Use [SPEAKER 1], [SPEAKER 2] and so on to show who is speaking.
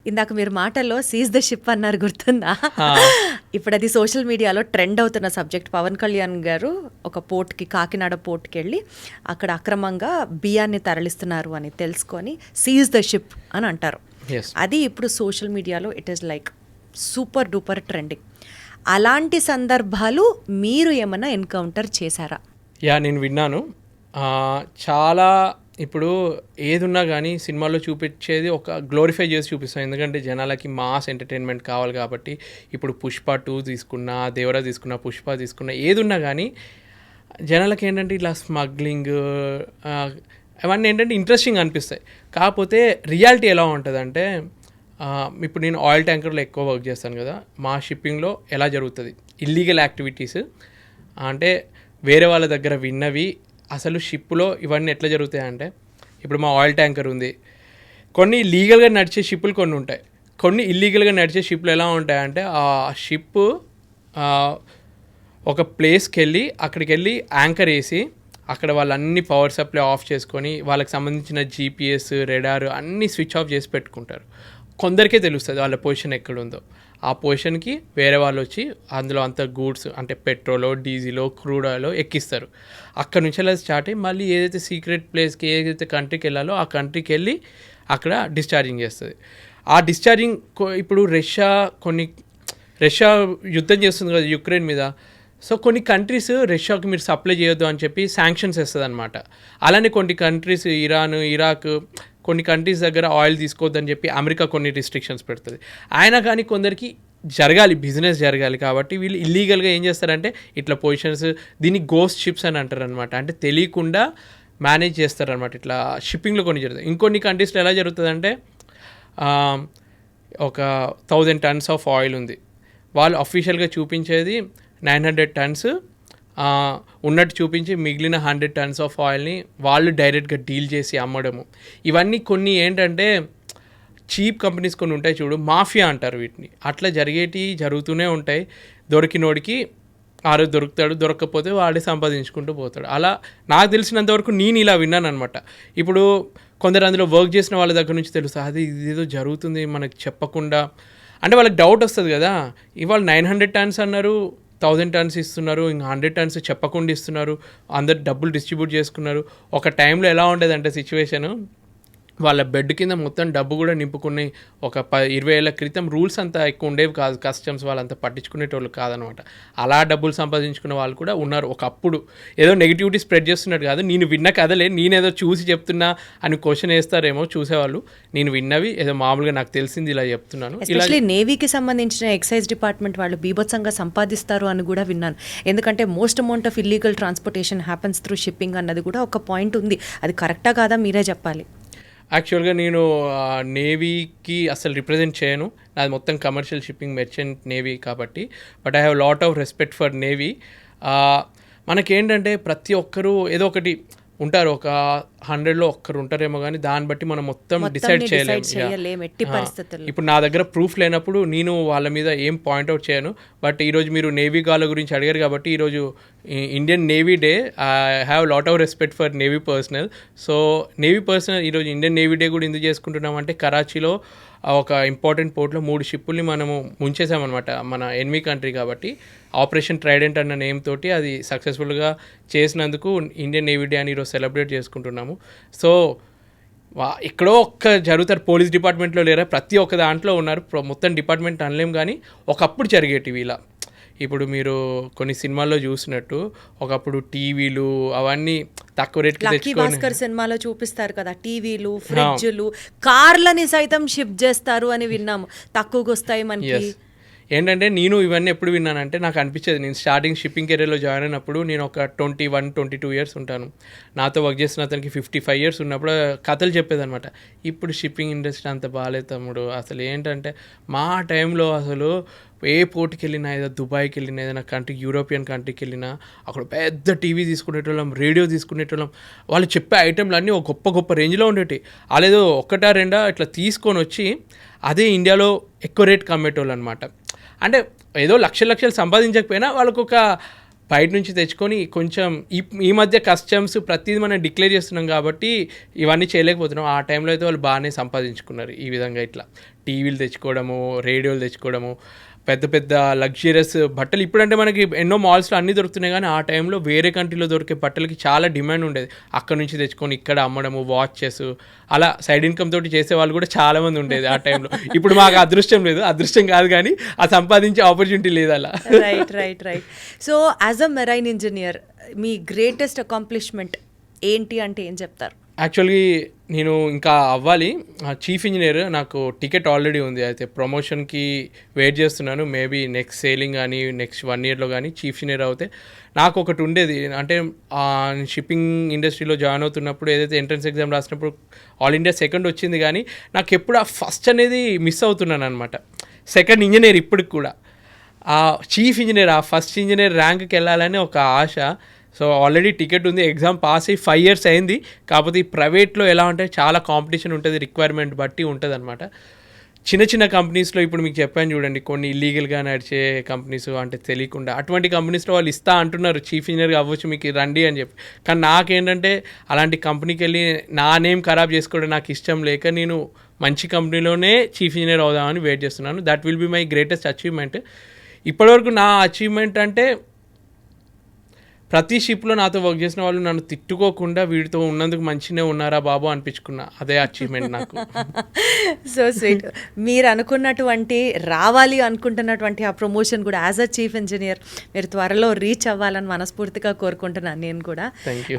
[SPEAKER 1] ఇందాక మీరు మాటల్లో సీజ్ ద షిప్ అన్నారు, గుర్తుందా? ఇప్పుడు అది సోషల్ మీడియాలో ట్రెండ్ అవుతున్న సబ్జెక్ట్. పవన్ కళ్యాణ్ గారు ఒక పోర్ట్కి, కాకినాడ పోర్ట్కి వెళ్ళి అక్కడ అక్రమంగా బియ్యాన్ని తరలిస్తున్నారు అని తెలుసుకొని సీజ్ ద షిప్ అని అంటారు. అది ఇప్పుడు సోషల్ మీడియాలో it is like super duper trending. అలాంటి సందర్భాలు మీరు ఏమైనా ఎన్కౌంటర్ చేశారా?
[SPEAKER 2] నేను విన్నాను. చాలా ఇప్పుడు ఏదున్నా కానీ సినిమాల్లో చూపించేది ఒక గ్లోరిఫై చేసి చూపిస్తాం, ఎందుకంటే జనాలకి మాస్ ఎంటర్టైన్మెంట్ కావాలి కాబట్టి. ఇప్పుడు పుష్ప 2 తీసుకున్నా, దేవరా తీసుకున్నా, పుష్ప తీసుకున్నా, ఏదున్నా కానీ జనాలకి ఏంటంటే ఇట్లా స్మగ్లింగ్ అవన్నీ ఏంటంటే ఇంట్రెస్టింగ్ అనిపిస్తాయి. కాకపోతే రియాలిటీ ఎలా ఉంటుందంటే, ఇప్పుడు నేను ఆయిల్ ట్యాంకర్లో ఎక్కువ వర్క్ చేస్తాను కదా, మా షిప్పింగ్లో ఎలా జరుగుతుంది ఇల్లీగల్ యాక్టివిటీస్ అంటే వేరే వాళ్ళ దగ్గర విన్నవి అసలు షిప్లో ఇవన్నీ ఎట్లా జరుగుతాయంటే, ఇప్పుడు మా ఆయిల్ ట్యాంకర్ ఉంది, కొన్ని లీగల్గా నడిచే షిప్పులు కొన్ని ఉంటాయి, కొన్ని ఇల్లీగల్గా నడిచే షిప్లు ఎలా ఉంటాయంటే ఆ షిప్ ఒక ప్లేస్కి వెళ్ళి అక్కడికి వెళ్ళి యాంకర్ వేసి అక్కడ వాళ్ళన్ని పవర్ సప్లై ఆఫ్ చేసుకొని వాళ్ళకి సంబంధించిన జీపీఎస్, రెడార్ అన్నీ స్విచ్ ఆఫ్ చేసి పెట్టుకుంటారు. కొందరికే తెలుస్తుంది వాళ్ళ పొజిషన్ ఎక్కడుందో. ఆ పొజిషన్కి వేరే వాళ్ళు వచ్చి అందులో అంత గూడ్స్ అంటే పెట్రోలో, డీజిలో, క్రూడ్ ఆయిలో ఎక్కిస్తారు. అక్కడ నుంచి అలా స్టార్ట్ అయ్యి మళ్ళీ ఏదైతే సీక్రెట్ ప్లేస్కి, ఏదైతే కంట్రీకి వెళ్ళాలో ఆ కంట్రీకి వెళ్ళి అక్కడ డిశ్చార్జింగ్ చేస్తుంది. ఆ డిశ్చార్జింగ్ ఇప్పుడు రష్యా యుద్ధం చేస్తుంది కదా యుక్రెయిన్ మీద. సో కొన్ని కంట్రీస్ రష్యాకి మీరు సప్లై చేయొద్దు అని చెప్పి శాంక్షన్స్ వేస్తుంది అనమాట. అలానే కొన్ని కంట్రీస్ ఇరాన్, ఇరాక్, కొన్ని కంట్రీస్ దగ్గర ఆయిల్ తీసుకోవద్దని చెప్పి అమెరికా కొన్ని రిస్ట్రిక్షన్స్ పెడుతుంది. అయినా కానీ కొందరికి జరగాలి, బిజినెస్ జరగాలి కాబట్టి వీళ్ళు ఇల్లీగల్గా ఏం చేస్తారంటే ఇట్లా పొజిషన్స్, దీన్ని గోస్ట్ షిప్స్ అని అంటారు అనమాట. అంటే తెలియకుండా మేనేజ్ చేస్తారనమాట. ఇట్లా షిప్పింగ్లో కొన్ని జరుగుతుంది. ఇంకొన్ని కంట్రీస్లో ఎలా జరుగుతుందంటే ఒక 1000 tons ఆఫ్ ఆయిల్ ఉంది, వాళ్ళు అఫీషియల్గా చూపించేది 900 tons ఉన్నట్టు చూపించి మిగిలిన 100 tons ఆఫ్ ఆయిల్ని వాళ్ళు డైరెక్ట్గా డీల్ చేసి అమ్మడము. ఇవన్నీ కొన్ని ఏంటంటే చీప్ కంపెనీస్ కొన్ని ఉంటాయి చూడు, మాఫియా అంటారు వీటిని. అట్లా జరుగుతూనే ఉంటాయి. దొరికినోడికి ఆరోజు దొరుకుతాడు, దొరకకపోతే వాడే సంపాదించుకుంటూ పోతాడు. అలా నాకు తెలిసినంతవరకు నేను ఇలా విన్నాను అనమాట. ఇప్పుడు కొందరు అందులో వర్క్ చేసిన వాళ్ళ దగ్గర నుంచి తెలుస్తుంది అది ఇదేదో జరుగుతుంది మనకు చెప్పకుండా. అంటే వాళ్ళకి డౌట్ వస్తుంది కదా, ఇవాళ 900 tons అన్నారు, 1000 tons ఇస్తున్నారు, ఇంకా 100 tons చెప్పకుండా ఇస్తున్నారు, అందరు డబ్బులు డిస్ట్రిబ్యూట్ చేసుకున్నారు. ఒక టైంలో ఎలా ఉండేదంటే సిచ్యువేషను, వాళ్ళ బెడ్ కింద మొత్తం డబ్బు కూడా నింపుకుని ఒక 20 ఏళ్ళ క్రితం రూల్స్ అంతా ఎక్కువ ఉండేవి కాదు, కస్టమ్స్ వాళ్ళంతా పట్టించుకునేటోళ్ళు కాదనమాట. అలా డబ్బులు సంపాదించుకునే వాళ్ళు కూడా ఉన్నారు ఒకప్పుడు. ఏదో నెగిటివిటీ స్ప్రెడ్ చేస్తున్నట్టు కాదు, నేను విన్న కథలే, నేనేదో చూసి చెప్తున్నా అని క్వశ్చన్ వేస్తారేమో చూసేవాళ్ళు. నేను విన్నవి ఏదో మామూలుగా నాకు తెలిసింది ఇలా చెప్తున్నాను.
[SPEAKER 1] ఎస్పెషల్లీ నేవీకి సంబంధించిన ఎక్సైజ్ డిపార్ట్మెంట్ వాళ్ళు బీభత్సంగా సంపాదిస్తారు అని కూడా విన్నాను. ఎందుకంటే most amount of illegal transportation happens through shipping అన్నది కూడా ఒక పాయింట్ ఉంది. అది కరెక్టా కాదా మీరే చెప్పాలి.
[SPEAKER 2] యాక్చువల్గా నేను నేవీకి అసలు రిప్రజెంట్ చేయను, నాది మొత్తం కమర్షియల్ షిప్పింగ్ మెర్చెంట్ నేవీ కాబట్టి. But I have lot of respect for navy. మనకేంటంటే ప్రతి ఒక్కరూ ఏదో ఒకటి ఉంటారు, ఒక 100లో ఒక్కరు ఉంటారేమో, కానీ దాన్ని బట్టి మనం మొత్తం డిసైడ్ చేయలేము. ఇప్పుడు నా దగ్గర ప్రూఫ్ లేనప్పుడు నేను వాళ్ళ మీద ఏం పాయింట్అవుట్ చేయను. బట్ ఈరోజు మీరు నేవీ గాల గురించి అడిగారు కాబట్టి ఈరోజు Indian navy day. I have lot of respect for navy personal. So navy personal ఈరోజు ఇండియన్ నేవీ డే కూడా ఎందుకు చేసుకుంటున్నామంటే, కరాచీలో ఒక ఇంపార్టెంట్ పోర్ట్లో 3 షిప్పుల్ని మనము ముంచేసామన్నమాట, మన ఎనిమీ కంట్రీ కాబట్టి. ఆపరేషన్ ట్రైడెంట్ అన్న నేమ్ తోటి అది సక్సెస్ఫుల్గా చేసినందుకు ఇండియన్ నేవీ డే అని ఈరోజు సెలబ్రేట్ చేసుకుంటున్నాము. సో ఎక్కడో ఒక్క జరుగుతారు, పోలీస్ డిపార్ట్మెంట్లో లేరా, ప్రతి ఒక్క దాంట్లో ఉన్నారు. మొత్తం డిపార్ట్మెంట్ అనలేం, కానీ ఒకప్పుడు జరిగేటివి ఇలా. ఇప్పుడు మీరు కొన్ని సినిమాల్లో చూసినట్టు ఒకప్పుడు టీవీలు అవన్నీ తక్కువ రేట్కి
[SPEAKER 1] తెచ్చుకొని సినిమాలో చూపిస్తారు కదా, టీవీలు, ఫ్రిడ్జ్లు, కార్లని సైతం షిప్ చేస్తారు అని విన్నాము, తక్కువగా వస్తాయి మనకి.
[SPEAKER 2] ఏంటంటే నేను ఇవన్నీ ఎప్పుడు విన్నానంటే, నాకు అనిపించేది, నేను స్టార్టింగ్ షిప్పింగ్ కెరీర్లో జాయిన్ అయినప్పుడు నేను ఒక 21-22 years ఉంటాను. నాతో వర్క్ చేసిన అతనికి 55 years ఉన్నప్పుడు కథలు చెప్పేదనమాట. ఇప్పుడు షిప్పింగ్ ఇండస్ట్రీ అంత బాగాలేదు తమ్ముడు, అసలు ఏంటంటే మా టైంలో అసలు ఏ పోర్ట్కి వెళ్ళినా, ఏదో దుబాయ్కి వెళ్ళినా, ఏదైనా కంట్రీకి, యూరోపియన్ కంట్రీకి వెళ్ళినా అక్కడ పెద్ద టీవీ తీసుకునేటోళ్ళం, రేడియో తీసుకునేటోళ్ళం. వాళ్ళు చెప్పే ఐటెంలు అన్నీ ఒక గొప్ప గొప్ప రేంజ్లో ఉండేవి. అలాదో 1-2 ఇట్లా తీసుకొని వచ్చి అదే ఇండియాలో ఎక్కువ రేట్కి అమ్మేటోళ్ళు అనమాట. అంటే ఏదో లక్షలు సంపాదించకపోయినా వాళ్ళకు ఒక బయట నుంచి తెచ్చుకొని కొంచెం ఈ మధ్య కస్టమ్స్ ప్రతిదీ మనం డిక్లేర్ చేస్తున్నాం కాబట్టి ఇవన్నీ చేయలేకపోతున్నాం. ఆ టైంలో అయితే వాళ్ళు బాగానే సంపాదించుకున్నారు. ఈ విధంగా ఇట్లా టీవీలు తెచ్చుకోవడము, రేడియోలు తెచ్చుకోవడము, పెద్ద పెద్ద లగ్జరియస్ బట్టలు. ఇప్పుడంటే మనకి ఎన్నో మాల్స్లో అన్నీ దొరుకుతున్నాయి, కానీ ఆ టైంలో వేరే కంట్రీలో దొరికే బట్టలకి చాలా డిమాండ్ ఉండేది. అక్కడ నుంచి తెచ్చుకొని ఇక్కడ అమ్మడము, వాచెస్, అలా సైడ్ ఇన్కమ్ తోటి చేసే వాళ్ళు కూడా చాలామంది ఉండేది ఆ టైంలో. ఇప్పుడు మాకు అదృష్టం లేదు, అదృష్టం కాదు కానీ ఆ సంపాదించే ఆపర్చునిటీ లేదు అలా.
[SPEAKER 1] Right. So as a marine engineer me greatest accomplishment ఏంటి అంటే ఏం చెప్తారు?
[SPEAKER 2] యాక్చువల్లీ నేను ఇంకా అవ్వాలి చీఫ్ ఇంజనీర్. నాకు టికెట్ ఆల్రెడీ ఉంది, అయితే ప్రమోషన్కి వెయిట్ చేస్తున్నాను. మేబీ నెక్స్ట్ సేలింగ్ కానీ నెక్స్ట్ 1 yearలో కానీ చీఫ్ ఇంజనీర్ అవుతే నాకు ఒకటి ఉండేది. అంటే షిప్పింగ్ ఇండస్ట్రీలో జాయిన్ అవుతున్నప్పుడు ఏదైతే ఎంట్రన్స్ ఎగ్జామ్ రాసినప్పుడు ఆల్ ఇండియా సెకండ్ వచ్చింది, కానీ నాకు ఎప్పుడు ఆ ఫస్ట్ అనేది మిస్ అవుతున్నాను అనమాట. సెకండ్ ఇంజనీర్ ఇప్పటికి కూడా ఆ చీఫ్ ఇంజనీర్, ఆ ఫస్ట్ ఇంజనీర్ ర్యాంక్కి వెళ్ళాలని ఒక ఆశ. సో ఆల్రెడీ టికెట్ ఉంది, ఎగ్జామ్ పాస్ అయ్యి 5 years అయింది. కాకపోతే ఈ ప్రైవేట్లో ఎలా అంటే చాలా కాంపిటీషన్ ఉంటుంది, రిక్వైర్మెంట్ బట్టి ఉంటుంది అనమాట. చిన్న కంపెనీస్లో ఇప్పుడు మీకు చెప్పాను చూడండి, కొన్ని ఇల్లీగల్గా నడిచే కంపెనీస్, అంటే తెలియకుండా అటువంటి కంపెనీస్లో వాళ్ళు ఇస్తా అంటున్నారు చీఫ్ ఇంజనీర్గా అవ్వచ్చు మీకు రండి అని చెప్పి. కానీ నాకేంటంటే అలాంటి కంపెనీకి వెళ్ళి నా నేమ్ ఖరాబ్ చేసుకోవడం నాకు ఇష్టం లేక నేను మంచి కంపెనీలోనే చీఫ్ ఇంజనీర్ అవుదామని వెయిట్ చేస్తున్నాను. That will be my greatest achievement. ఇప్పటివరకు నా అచీవ్మెంట్ అంటే ప్రతి షిప్లో నాతో వర్క్ చేసిన వాళ్ళు నన్ను తిట్టుకోకుండా వీడితో ఉన్నందుకు మంచిగా ఉన్నారా బాబు అనిపించుకున్నా, అదే అచీవ్మెంట్ నాకు.
[SPEAKER 1] So sweet. మీరు అనుకున్నటువంటి రావాలి అనుకుంటున్నటువంటి ఆ ప్రమోషన్ కూడా యాజ్ అ చీఫ్ ఇంజనీర్ మీరు త్వరలో రీచ్ అవ్వాలని మనస్ఫూర్తిగా కోరుకుంటున్నాను నేను కూడా.
[SPEAKER 2] Thank you.